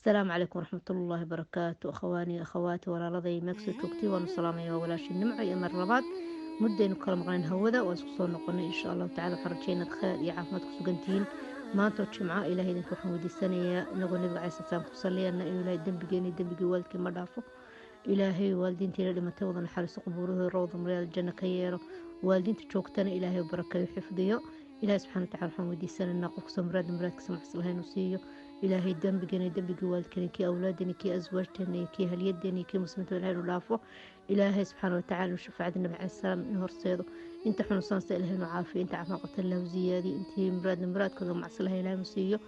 السلام عليكم ورحمة الله وبركاته. أخواني أخواتي ولا لضي مكسو توكتي ونسلام يا ولا شي النمع يا مرلبات مدة نكرم غين هوذا واسقصون نقولنا إن شاء الله تعالى فرجينا الخير يا عافمتك سجنتين ما توتش معاه إلى هيدا وحمودي السنة نقول نبغى عيسى سلام تصلي أن إلهي دم بجاني دم بجي والدك ما دافو إلهي والدين تيرا لما توضن حارس قبوره روض مريال الجنة كييرو والدين تشوكتنا إلهي وبركة وحفظيه إلهي سبحانه وتعالى حمودي السنة ناقف سمراد مراد كسمح صلهين وسيو إلهي دم بجاني دم بجي والدك كي أولادني كي أزواجتني كي هاليدني كي مسلمة الهين ولافو إلهي سبحانه وتعالى وشفاعة النبي عليه السلام إنه رصيده أنت حنوصان سئله وعافية أنت عفنا قتل له زيادة أنت مراد كذا مع سلها إلهي مسيو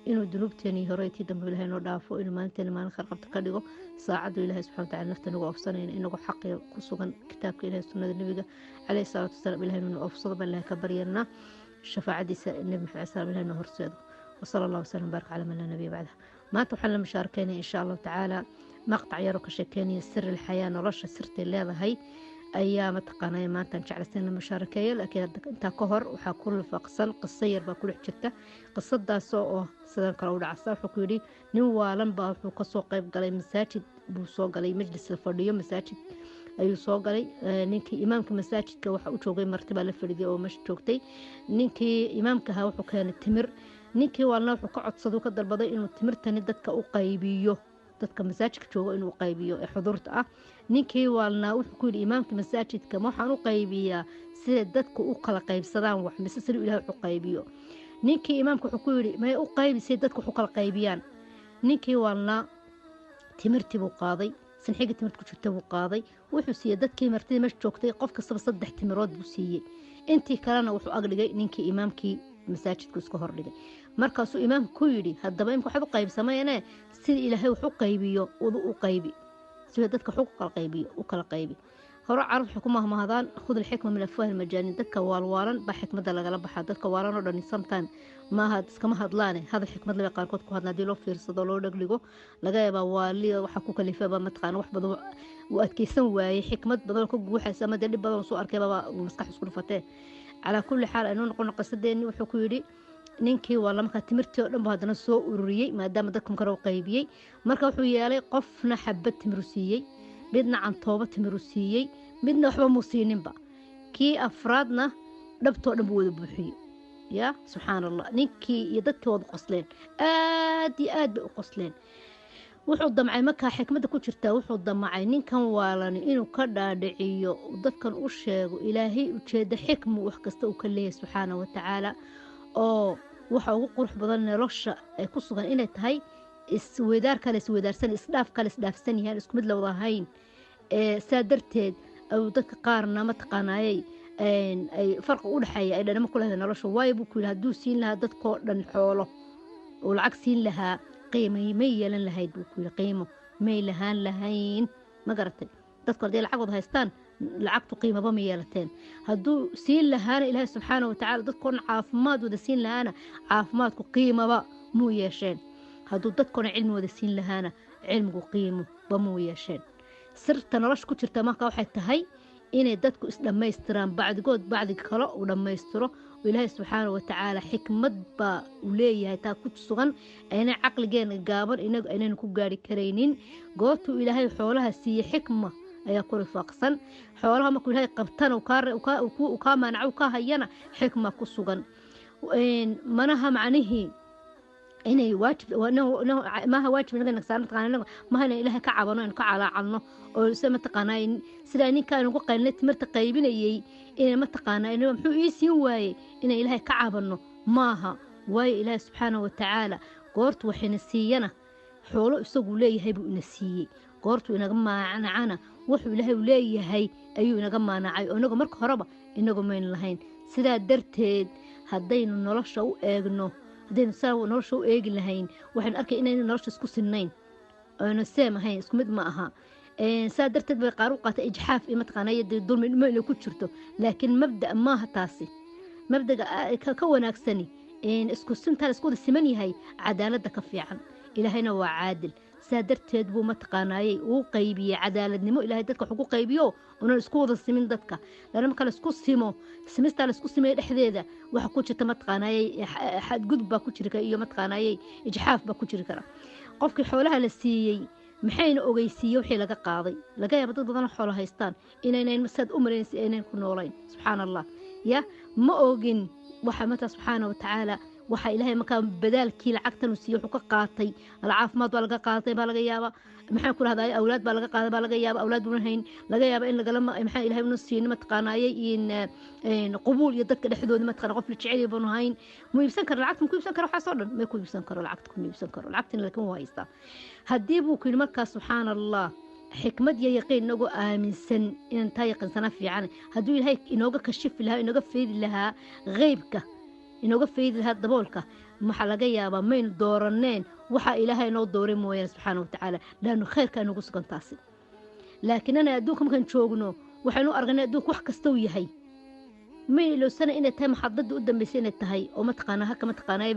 إنه ذنوب تاني هريتي دم بالهين ودافو إنه ما أنت ما نخرق تكلجو ساعد إلهي سبحانه وتعالى نفتن وأفصلين إنه حق كسوغن كتابك إلهي سنة النبي عليه الصلاة والسلام إلهي من أفصل بالله كبرينا الشفاعة دي النبي عليه السلام إلهي إنه رصيده وصلى الله وسلم وبارك على من لا نبي بعدها ما تحل مشاركيني إن شاء الله تعالى مقطع يروك شكيني سر الحياة نرش سرت الليلة هي أيام تقنية ما تنشعل سنة مشاركية لكن أنت كهر وحكون فقصا قصير بكل حجته قصة دا سوء سدان كراود عصا حكوري نوالا باحو قصو قيب قلي مساجد بوسو قلي مجلس الفردية مساجد أيو سو قلي نينكي إمامك مساجد كوحا وشوغي مرتبة لفردية ومش شوغتي نينكي إمامك هاوحو كان التمر ninkii waalna wuxuu ka codsaday ka dalbaday inuu timirtani dadka u qaybiyo dadka masaajidka jooga inuu qaybiyo ee xudurta ah ninkii waalna wuxuu ku yiri imaamka masaajidka waxaan u qaybiyaa sida dadku u kala qaybsadaan wax mise sida Ilaahay u qaybiyo ninkii imaamka wuxuu ku yiri may u qaybisay dadku u kala qaybiyaan ninkii waalna timirtii buu qaaday sanxiga timirta ku jirta buu qaaday wuxuu siiyay dadkii martida meesha joogtay qof kasta 3 timirood buu siiyay intii kalena wuxuu agdhigay ninkii imaamkii masaajidku isku hordhigay markaasuu imaamku ku yiri haddaba imka waxaad u qaybsamayeen sida Ilaahay wuxuu qaybiyo u qaybi sida dadka u kala qaybi hore carab xukumaha mahadaan khud الحكمة من أفواه المجانين dadka waalwaalan ba xikmada lagala baxaa dadka waalan oo dhan sometime ma had iskama hadlaane hada xikmad la qaarkood ku hadnaa loo fiirsado loo dhagligo laga yaabaa waali waxa ku kalifaba matqaan wax badan u adkeysan waayay xikmad badan ku guuxaysa ama dib badan soo arkay baba maskax isku dhufatay على كل حال أنو نقول قصدني وحكوا يري ninkii waa lama ka timirtii oo dhan baa hadana soo ururiyay maadaama dadku karo qaybiyay marka wuxuu yeelay qofna xabad timir siiyay midna cantooba timir siiyay midna waxba muusiininba kii afraadna dhabtoo dhan buu wada buuxiyay ya subhanallah ninkii iyo dadkii wada qosleen aad iyo aad bay u qosleen wuxuu damcay marka xikmada ku jirta wuxuu damcay ninkan waalan inuu ka dhaadhiciyo dadkan u sheego Ilaahay ujeeda xikmo wax kasta uu ka leeyahay subhanahu wa ta'ala oo waxa ugu qurux badan nolosha ay ku sugan inay tahay isweydaar kale isweydaarsan isdhaaf kale isdhaafsan yahay isku mid la wada hayn saadarteed oo dadka qaarna ma taqaanayay ay farq u dhaxeeya ay dhanama ku leedahay nolosha way buu ku yiraahdo haduu siin lahaa dadkoo dhan xoolo oo lacag siin lahaa qiimo ma yeelan lahayd buu ku yiri qiimo ma lahaan lahayn ma garatay dadku hadii lacag wada haystaan lacagtu qiimaba ma yeelateen haduu siin lahaana Ilaahay subhanahu wa ta'ala dadkoon caafimaad wada siin lahaana caafimaadku qiimaba muu yeesheen haduu dadkoon cilmi wada siin lahaana cilmigu qiimo ba muu yeesheen sirta nolosha ku jirta marka waxay tahay inay dadku is dhameystiraan bacdi kale oo dhameystiro Ilaahay subhanahu wa ta'ala xikmad ba u leeyahay taa ku sugan ayna aqligeena gaaban inagu aynan ku gaari kareynin goobtu Ilaahay xoolaha siiye xikma ayaa ku rifaaqsan xoolaha markuu Ilaahay qabtana uu ka maanaco ka hayana xikma ku sugan manaha macnihi inay waajib maaha waajib inaga naqsaan taqaanana mahana Ilaahay ka cabano in ka calaacalno oo isma taqaanayn sida ninka uu qaynay timirta qaybinayay in ma taqaanayn muxuu ii siin waayay in Ilaahay ka cabano maaha way Ilaahay subhanahu wa ta'ala goortu waxina siiyana xoolo isagu leeyahay buu ina siiyay goortu inaga maanacana wuxuu Ilaahay leeyahay ayuu inaga maanacay oo inaga marka horeba inaga meen lahayn sida darteed hadaynu nolosha u eegno hadaynu nolosha u eegi lahayn waxaan arkay inaynu nolosha isku sinnayn oo seemahayn isku mid ma aha saa darteed bay qaar u qaatay ijxaaf ima taqaanayay dulmi ma ku jirto laakiin mabda ma aha taasi mabdaga ka wanaagsani isku sinta isku siman yahay cadaaladda ka fiican ilaahayna waa caadil saa darteed buu ma taqaanayay uu qaybiyay cadaaladnimo ilaahay dadka wuxuu ku qaybiyo una isku wada simin dadka lana marka la isku simo simista la isku simay dhexdeeda waxa ku jirta ma taqaanayay xad gudub ba ku jira iyo ma taqaanayay ijxaaf ba ku jira kara qofkii xoolaha la siiyey maxayna ogeysiiyey wixii laga qaaday laga yaaba dad badan xoolo haystaan inaynan sad u malaynaysa inaynan ku noolayn subxaan allah ya ma ogin waxa mata subxaana watacaala waxa ilaahay markaa badaalkii lacagtan uu siiyey wuxuu ka qaatay caafimaad baa laga qaatay baa laga yaaba maxaan ku rahdaa awlaad baa laga qaaday baa laga yaaba awlaad buuna hayn laga yaaba in lagala maxaa ilaahay una siiyey mataqaanaayay in qubuul iyo dadka dhexdooda mataqaana qof la jecel yahay buuna hayn ma iibsan karo lacagta ku iibsan karo waxaas oo dhan ma ku iibsan karo lacagta ku iibsan karo lacagtina laakiin waa haystaa haddii buu ku yidhi markaas subxaan allah xikmad iyo yaqiin inagoo aaminsan inaan taa yaqiinsanaa fiican hadduu ilaahay inooga kashifi lahaa inooga feedi lahaa qeybka inooga feedi lahaa daboolka maxaa laga yaabaa maynu dooraneen waxa ilaahay inoo dooray mooyaane subxaana watacaala laanu khayrka inagu sugan taasi laakiin ana adduunka markaan joogno waxaynu aragnay adduunka wax kasta uu yahay may ilowsana inay tahay maxadadii u dambeysay inay tahay oo mataqaanaa halka mataqaanaa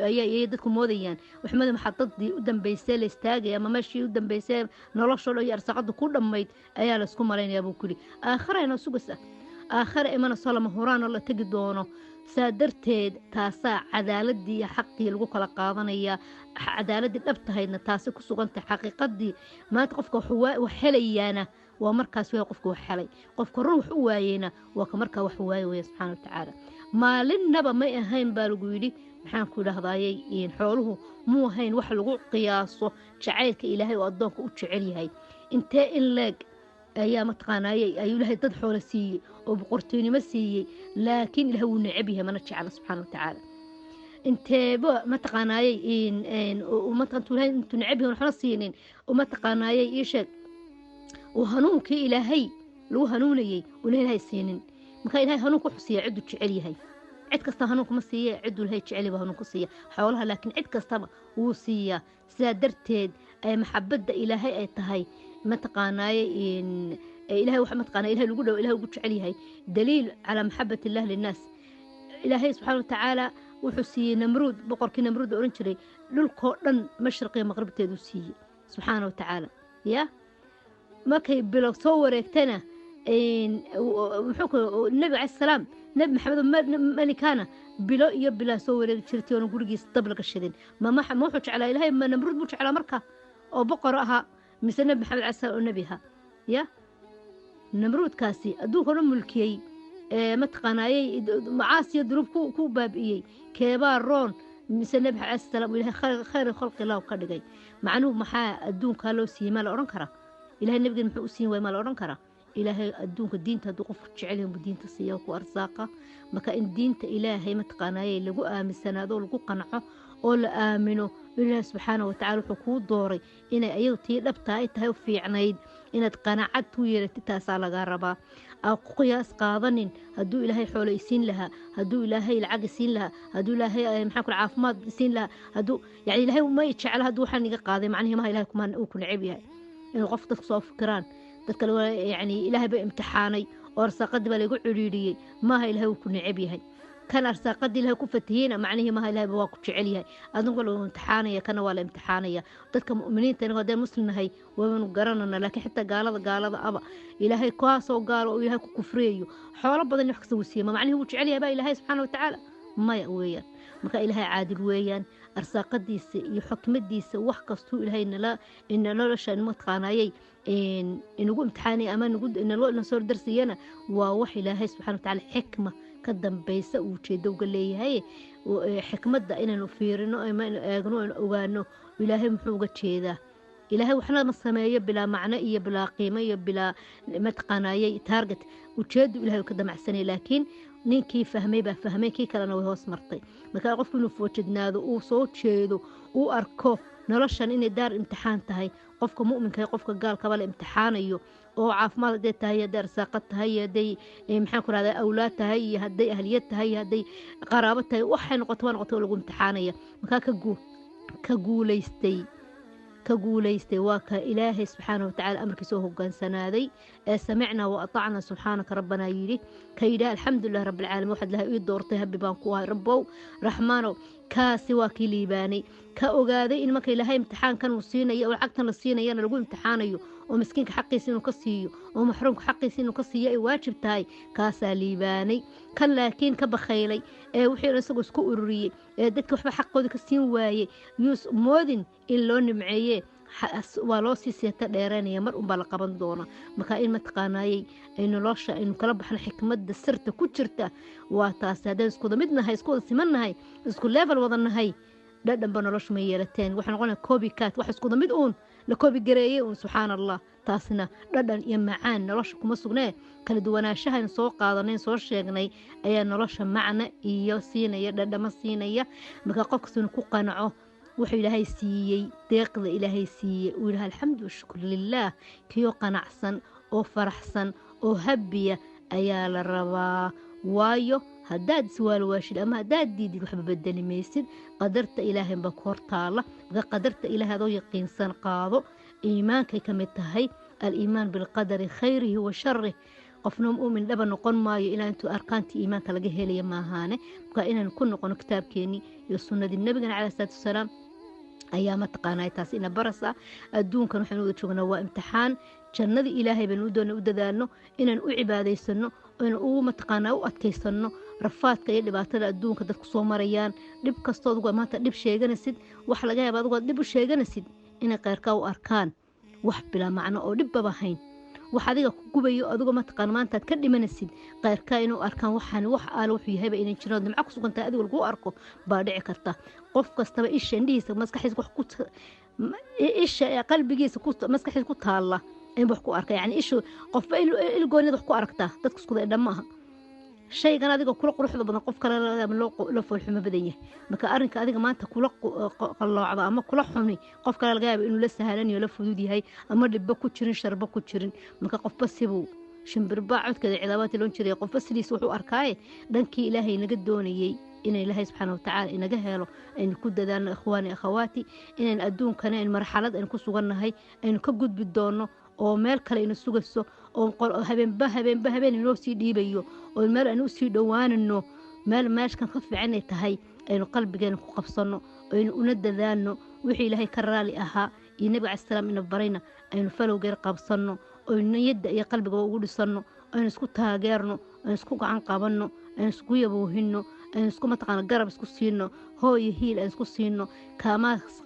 ayay dadku moodayaan waxmada maxadadii u dambeysay la istaagay ama meeshii u dambeysay noloshooda iyo arsaaqada ku dhammayd ayaa la isku malaynayaa buu kuli aakhira inoo sugaysa aakhira imana soo lama huraan oo la tegi doono saa darteed taasaa cadaaladii iyo xaqii lagu kala qaadanaya cadaaladii dhab tahaydna taasi ku sugantahay xaqiiqadii maanta qofka wax helayaana waa markaas way qofka wax helay qofka run wax u waayeyna waa ka markaa wax waaye weeye subxaana watacaala maalinaba may ahayn baa lagu yidhi maxaan ku idhahdaayey xooluhu muu ahayn wax lagu qiyaaso jacaylka ilaahay oo addoonka u jecel yahay intee in leeg ayaa mataqaanaayey ayuu ilaahay dad xoolo siiyey oo boqortooynimo siiyey laakiin ilaahay wuu necab yahay mana jecla subxaana watacaala inteeba mataqaanaayey intuu necab yahay waxna siinin mataqaanaayey ii sheeg وهنونكي إلهي لو هنوني ولا سينين مكان إلهي هنونك حسية عدو تشعل يهي عد كستا هنونك مسية عدو لهي تشعلي وهنونك سية حولها لكن عد كستا وسية سادرتيد أي محبة إلهي أي تهي ما تقاناي إن إلهي وحمد قانا إلهي لقوله وإلهي وقوش عليهي دليل على محبة الله للناس إلهي سبحانه وتعالى وحسي نمرود بقرك نمرود أورنشري للقرن مشرقي مغرب تدوسي سبحانه وتعالى يا markay bilow soo wareegtana النبي عليه السلام نبي محمد ملكانا بلو iyo bila soo wareeg jirtay oo gurigiisa dab laga shidin ma wuxuu jeclaa ilaahay ma namrud buu jeclaa marka oo boqor aha mise nabi maxamed cali sallallahu nabiha ya namrud kaasi adduunka oo mulkiyay ma taqaanaayay macaasiya durub ku baabiyay keebaa roon mise nabi cali sallallahu ilaahay khayr khalqi laa ka dhigay macnuhu maxaa adduunka loo siiyay la oran kara إلهي النبي محو سين وما لورن كرا إلهي أدونك الدين تدو قف تشعلهم بدين تصيوك وأرزاقه مكا إن دين إلهي متقاناي لقو آمن سنادو لقو قنعه أول آمنوا إله سبحانه وتعالى حكود دوري إن أيوتي لبتا إتهاو في عنايد إن تقنعت ويرتي تاسع لغاربا أو قياس قاضن هدو إلهي حول يسين لها هدو إلهي العق يسين لها هدو إلهي محاكو العافمات يسين لها هدو يعني إلهي وما يتشعل هدو حنيقى قاضي معنيه ما إلهي كمان أوكن عبيها إنه قفتك صوف فكران تذكر يعني إلهي بامتحاني وأرساقد بلا يقول عريري ما هي إلهي وكن عبيها كان أرساقد إلهي كفتهينا معنيه ما هي إلهي بواكو تعليها أظن قالوا امتحانية كان ولا امتحانية تذكر مؤمنين تنقوا دين مسلم هاي ومن قرننا لكن حتى قال أبا إلهي كواسو وقالوا إلهي كفريو حوال بدن يحكسوا وسيما معنيه وتعليها بقى إلهي سبحانه وتعالى ما يقويا مكا إلهي عادل ويان أرساقديس يحكمديس وحكستو إلهي إن لا شأن متقانايي إن نقول امتحاني أما نقول إن الوقت نصور درسينا ووحي إلهي سبحانه وتعالى حكمة قدم بيسا وشيدو قال لي هاي وحكمة دا إنا نفيرنو إما أغانو إلهي محوقة شيدا إلهي وحنا مصمايا بلا معنى بلا قيمة بلا متقانايي تارجت وشيدو إلهي وقدم عساني لكن ninkii fahmay baa fahmay kii kalena way hoos martay marka qofku inuu foojidnaado uu soo jeedo uu arko noloshan inay daar imtixaan tahay qofka mu'minka qofka gaalka bal imtixaanayo oo caafimaad haday tahay haday arsaaqad tahay haday maxaan ku raadayay awlaad tahay haday ahliyad tahay haday qaraabo tahay waxay noqoto lagu imtixaanaya marka ka guulaystay waa ka ilaahay subxaanahu watacaala amarkiisa oo hoggaansanaaday samicna wa atacna subxaanaka rabbana yidhi ka yidhaha alxamdulilah rabbilcaalamiin waxaad lahay ii doortay habbi baan ku ahay rabbow raxmaanow kaasi waa kii liibaanay ka ogaaday in marka ilaahay imtixaankan uu siinayo oo lacagtan la siinayana lagu imtixaanayo ومسكينك حقيسي إنه كسيو ومحرومك حقيسي إنه كسيو أي واجب تاي كاسا ليباني كان لكن كبخيلي وحي رسقو سكو أروري دادك وحبا حقو ديك السين واي يوس مودين إلون معيه waa loo sii seeta dheeraanaya mar unbaa la qaban doona marka in mataqaanayay ay nolosha aynu kala baxno xikmadda sirta ku jirta waa taas haddaan isku mid nahay isku wada siman nahay isku level wada nahay dhadhanba noloshu ma yeelateen waxaan noqonaa copycat wax isku mid uun la copy gareeyay uun subxaan allah taasna dhadhan iyo macaan nolosha kuma sugnee kala duwanaanshahan soo qaadanay soo sheegnay ayaa nolosha macna iyo siinaya dhadhama siinaya marka qofkasuna ku qanaco wuxuu ilaahay siiyey deeqda ilaahay siiyey uu ilaha alxamdu washukru lilaah kiyo qanacsan oo faraxsan oo habiya ayaa la rabaa waayo haddaad iswaalwaashid ama haddaad diidid waxba bedeli maysid qadarta ilaahay baa ku hortaala marka qadarta ilaahay adoo yaqiinsan qaado iimaankay ka mid tahay aliimaan bilqadari khayrihi wa sharih qofna mu'min dhaba noqon maayo ilaa intuu arkaantii iimaanka laga helaya maahaane marka inaan ku noqono kitaabkeenii iyo sunnadii nabigana calayhi salaatu wasalaam ayaa mataqaanaa taas ina barasa adduunkan waxaan uga joognaa waa imtixaan jannadii ilaahay baan u doonay u dadaalno inaan u cibaadaysano oo ugu mataqaanaa u adkaysano rafaadka iyo dhibaatada adduunka dadku soo marayaan dhib kastoo adigu maanta dhib sheeganaysid wax laga yaaba adigu dhib u sheeganaysid inay qayrka u arkaan wax bilaa macno oo dhibbaba hayn wax adiga ku gubayo adigu mataqaan maanta ka dhimanaysid qayrka inuu arkaan waxaan wax aal wuxuu yahay inay jiraan nimco ku sugan tahay adigu lagu arko baa dhici karta qof kastaba isha indhihiisa maskaxiisa wax ku isha qalbigiisa ku maskaxiisa ku taala in wax ku arka yani isha qofba ilgoonida wax ku aragtaa dadku isku dhamaaha shaygan adiga kula quruxda badan qof kale la foolxumo badan yahay marka arrinka adiga maanta kula qalloocda ama kula xumi qof kale laga yaabo inuu la sahlan iyo la fudud yahay ama dhibba ku jirin sharba ku jirin marka qofba sibuu shimbirba codkeeda ciidamada loo jiray qofba sidiis wuxuu arkaaye dhankii ilaahay naga doonayay in ilaahay subxaanahu wa tacaala inaga helo aynu ku dadaalno ikhwaani akhawaati inaan adduunkana in marxalad aynu ku sugannahay aynu ka gudbi doono oo meel kale ina sugayso oo habeen inoo sii dhiibayo oo meel aan u sii dhowaanano meel meeshkan ka fiican ay tahay aynu qalbigeena ku qabsanno aynu una dadaalno wixii ilaahay ka raali ahaa iyo nabiga calayhi salaam ina barayna aynu falowgeer qabsanno oo niyadda iyo qalbigaba ugu dhisanno aynu isku taageerno aynu isku gacan qabanno aynu isku yaboohinno aynu isku mataqaana garab isku siino hooyo hiil aynu isku siino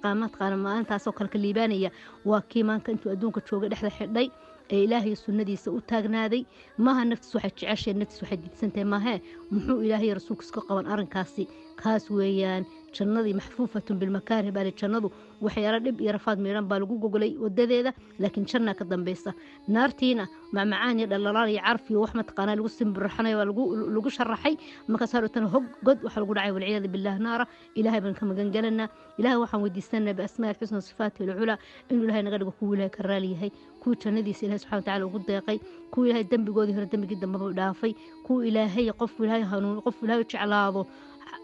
mataqaana maalintaasoo kale ka liibaanaya waa kii maanka intuu adduunka joogay dhexda xidhay ee ilaahay sunnadiisa u taagnaaday maaha naftiis waxay jeceshahay naftiis waxay diidsantahay maahee muxuu ilaahay rasuulkiisa ka qaban arrinkaasi kaas weeyaan jannadii maxfuufatun bilmakaarih baa jannadu waxyaalo dhib iyo rafaad miidhan baa lagu gogolay wadadeeda laakiin jannaa ka dambaysa naartiina macmacaan iyo dhalalaan iyo carf iyo wax mataqaanaa lagu simbirraxanayo waa lagu sharaxay markaas harootana hog god waxa lagu dhacay walciyaadu billaah naara ilaahay baan ka magan galanaa ilaahay waxaan weydiisanaa biasmaa alxusna sifaati alculaa inuu ilaahay naga dhigo kuwa ilaahay ka raali yahay kuwa jannadiisa ilaahay subxana watacaala ugu deeqay kuwa ilaahay dembigoodii hore dembigii dambaba dhaafay kuwa ilaahay qof ilaahay hanuun qof ilaahay jeclaado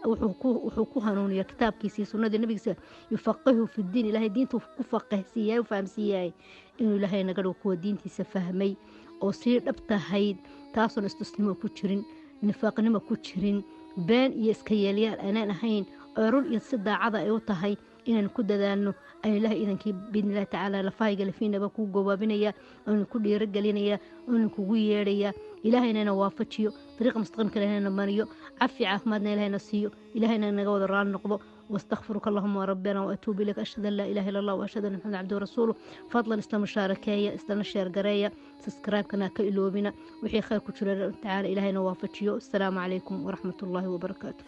wuxuu ku hanuuniyaa kitaabkiisa sunnada nabigiisa yufaqihu fi diin ilaahay diinta ku faqihsiiyay u fahamsiiyay inuu ilaahay naga dhigo kuwa diintiisa fahmay oo sii dhab tahayd taasoo istusnimo ku jirin nifaaqnimo ku jirin been iyo iska yeelyaal aanaan ahayn oo run iyo si daacada ay u tahay inaan ku dadaalno aynu ilaahay idankii biidnillahi tacaala lafahayga lafiinaba kuu gowaabinaya aynu ku dhiirigelinaya aynu kugu yeedhaya ilaahayna waafajiyo dariiqa mustaqimka ilaahayna mariyo cafi caafimaadna ilaahayna siiyo ilaahayna naga wada raali noqdo واستغفرك اللهم ربنا واتوب اليك اشهد ان لا اله الا الله واشهد ان محمدا عبده ورسوله فضلا اسلام مشاركيه اسلام شير غريا سبسكرايب كنا كيلوبنا وحي خير كجرا تعالى الهنا وافجيو السلام عليكم ورحمه الله وبركاته